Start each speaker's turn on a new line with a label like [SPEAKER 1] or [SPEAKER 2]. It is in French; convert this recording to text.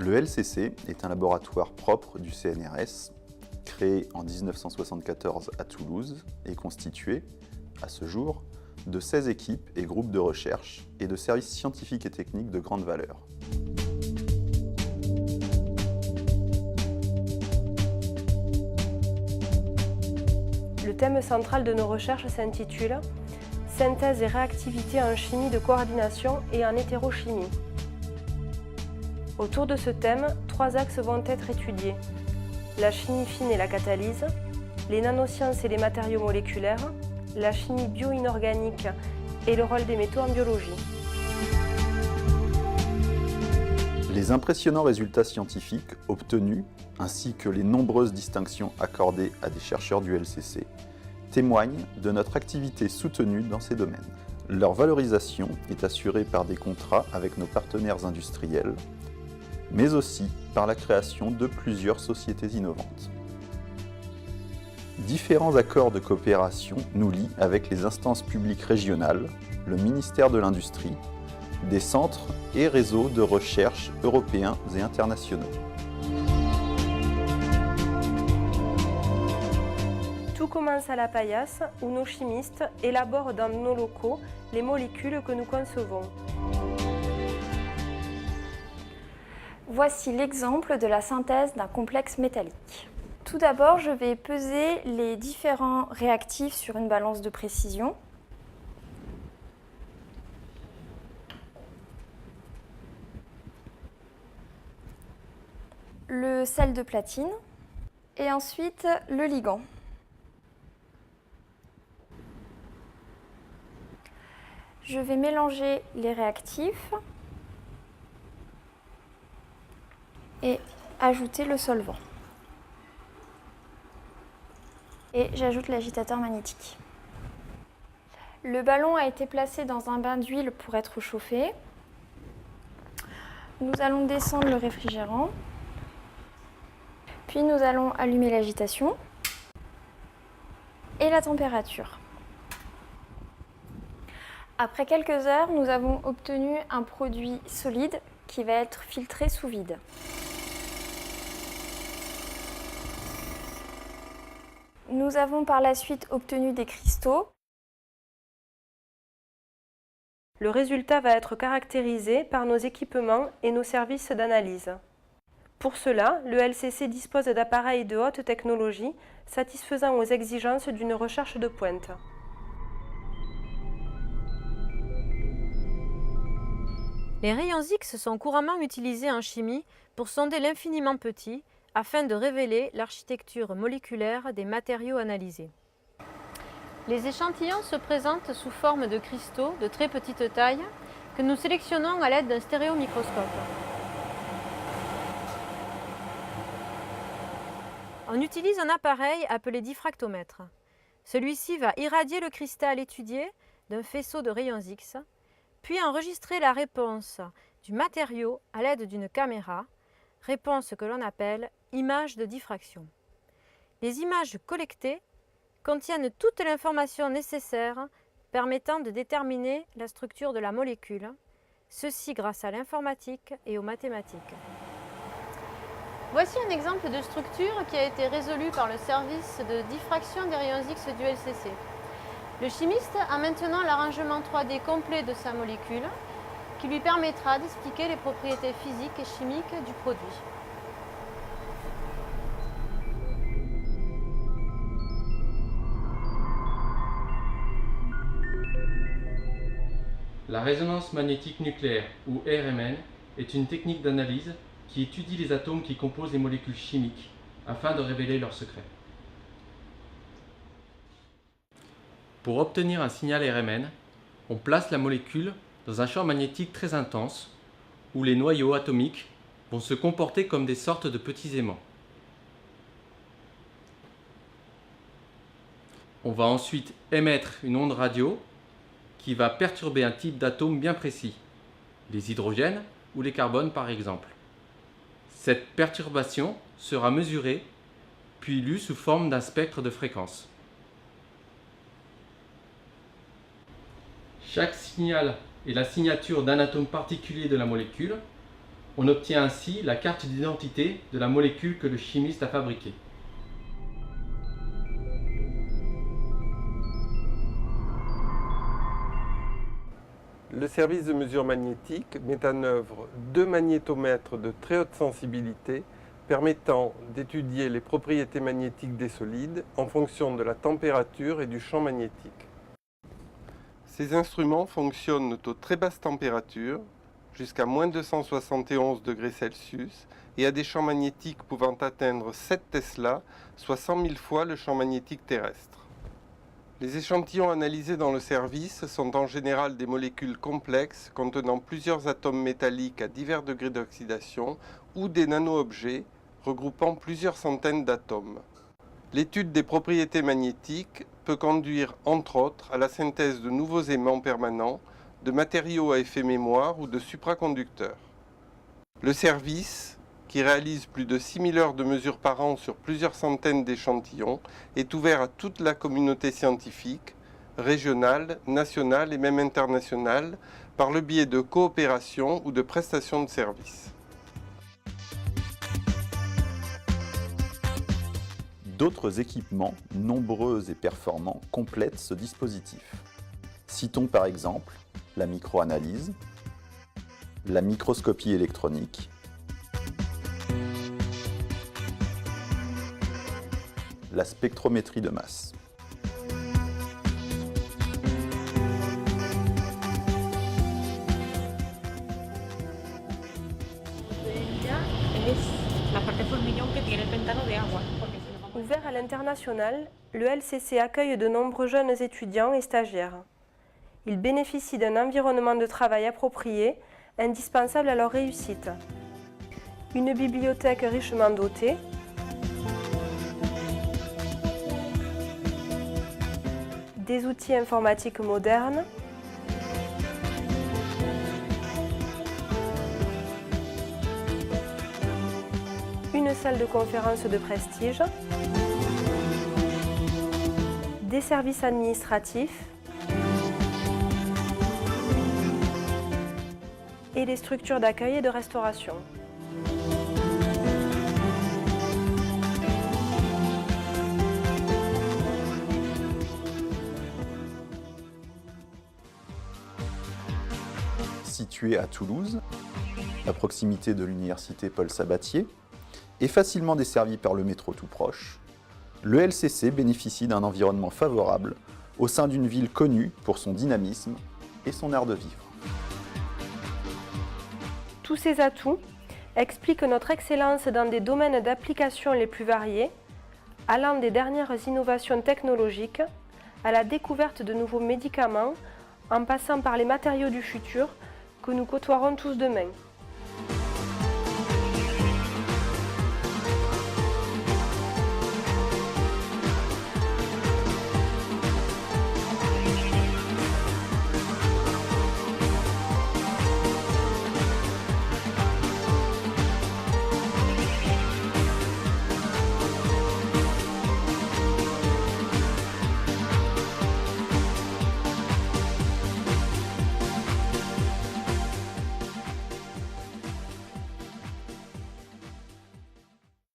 [SPEAKER 1] Le LCC est un laboratoire propre du CNRS, créé en 1974 à Toulouse et constitué, à ce jour, de 16 équipes et groupes de recherche et de services scientifiques et techniques de grande valeur.
[SPEAKER 2] Le thème central de nos recherches s'intitule « Synthèse et réactivité en chimie de coordination et en hétérochimie ». Autour de ce thème, 3 axes vont être étudiés. La chimie fine et la catalyse, les nanosciences et les matériaux moléculaires, la chimie bio-inorganique et le rôle des métaux en biologie.
[SPEAKER 1] Les impressionnants résultats scientifiques obtenus, ainsi que les nombreuses distinctions accordées à des chercheurs du LCC, témoignent de notre activité soutenue dans ces domaines. Leur valorisation est assurée par des contrats avec nos partenaires industriels, mais aussi par la création de plusieurs sociétés innovantes. Différents accords de coopération nous lient avec les instances publiques régionales, le ministère de l'Industrie, des centres et réseaux de recherche européens et internationaux.
[SPEAKER 2] Tout commence à la paillasse où nos chimistes élaborent dans nos locaux les molécules que nous concevons.
[SPEAKER 3] Voici l'exemple de la synthèse d'un complexe métallique. Tout d'abord, je vais peser les différents réactifs sur une balance de précision. Le sel de platine et ensuite le ligand. Je vais mélanger les réactifs et ajouter le solvant. Et j'ajoute l'agitateur magnétique. Le ballon a été placé dans un bain d'huile pour être chauffé. Nous allons descendre le réfrigérant. Puis nous allons allumer l'agitation et la température. Après quelques heures, nous avons obtenu un produit solide qui va être filtré sous vide. Nous avons par la suite obtenu des cristaux.
[SPEAKER 2] Le résultat va être caractérisé par nos équipements et nos services d'analyse. Pour cela, le LCC dispose d'appareils de haute technologie satisfaisant aux exigences d'une recherche de pointe.
[SPEAKER 4] Les rayons X sont couramment utilisés en chimie pour sonder l'infiniment petit afin de révéler l'architecture moléculaire des matériaux analysés. Les échantillons se présentent sous forme de cristaux de très petite taille que nous sélectionnons à l'aide d'un stéréomicroscope. On utilise un appareil appelé diffractomètre. Celui-ci va irradier le cristal étudié d'un faisceau de rayons X, puis enregistrer la réponse du matériau à l'aide d'une caméra, réponse que l'on appelle image de diffraction. Les images collectées contiennent toute l'information nécessaire permettant de déterminer la structure de la molécule, ceci grâce à l'informatique et aux mathématiques. Voici un exemple de structure qui a été résolu par le service de diffraction des rayons X du LCC. Le chimiste a maintenant l'arrangement 3D complet de sa molécule qui lui permettra d'expliquer les propriétés physiques et chimiques du produit.
[SPEAKER 5] La résonance magnétique nucléaire, ou RMN, est une technique d'analyse qui étudie les atomes qui composent les molécules chimiques afin de révéler leurs secrets. Pour obtenir un signal RMN, on place la molécule dans un champ magnétique très intense où les noyaux atomiques vont se comporter comme des sortes de petits aimants. On va ensuite émettre une onde radio qui va perturber un type d'atome bien précis, les hydrogènes ou les carbones par exemple. Cette perturbation sera mesurée puis lue sous forme d'un spectre de fréquence. Chaque signal est la signature d'un atome particulier de la molécule, On obtient ainsi la carte d'identité de la molécule que le chimiste a fabriquée.
[SPEAKER 6] Le service de mesure magnétique met en œuvre 2 magnétomètres de très haute sensibilité permettant d'étudier les propriétés magnétiques des solides en fonction de la température et du champ magnétique. Ces instruments fonctionnent aux très basses températures, jusqu'à moins 271 degrés Celsius, et à des champs magnétiques pouvant atteindre 7 Tesla, soit 100 000 fois le champ magnétique terrestre. Les échantillons analysés dans le service sont en général des molécules complexes contenant plusieurs atomes métalliques à divers degrés d'oxydation ou des nano-objets regroupant plusieurs centaines d'atomes. L'étude des propriétés magnétiques peut conduire, entre autres, à la synthèse de nouveaux aimants permanents, de matériaux à effet mémoire ou de supraconducteurs. Le service, qui réalise plus de 6000 heures de mesures par an sur plusieurs centaines d'échantillons, est ouvert à toute la communauté scientifique, régionale, nationale et même internationale, par le biais de coopérations ou de prestations de services.
[SPEAKER 1] D'autres équipements, nombreux et performants, complètent ce dispositif. Citons par exemple la microanalyse, la microscopie électronique, la spectrométrie de masse.
[SPEAKER 2] Ouvert à l'international, le LCC accueille de nombreux jeunes étudiants et stagiaires. Ils bénéficient d'un environnement de travail approprié, indispensable à leur réussite. Une bibliothèque richement dotée, des outils informatiques modernes, une salle de conférence de prestige, des services administratifs et des structures d'accueil et de restauration.
[SPEAKER 1] Situé à Toulouse, à proximité de l'université Paul Sabatier, et facilement desservi par le métro tout proche, le LCC bénéficie d'un environnement favorable au sein d'une ville connue pour son dynamisme et son art de vivre.
[SPEAKER 2] Tous ces atouts expliquent notre excellence dans des domaines d'application les plus variés, allant des dernières innovations technologiques à la découverte de nouveaux médicaments, en passant par les matériaux du futur que nous côtoierons tous demain.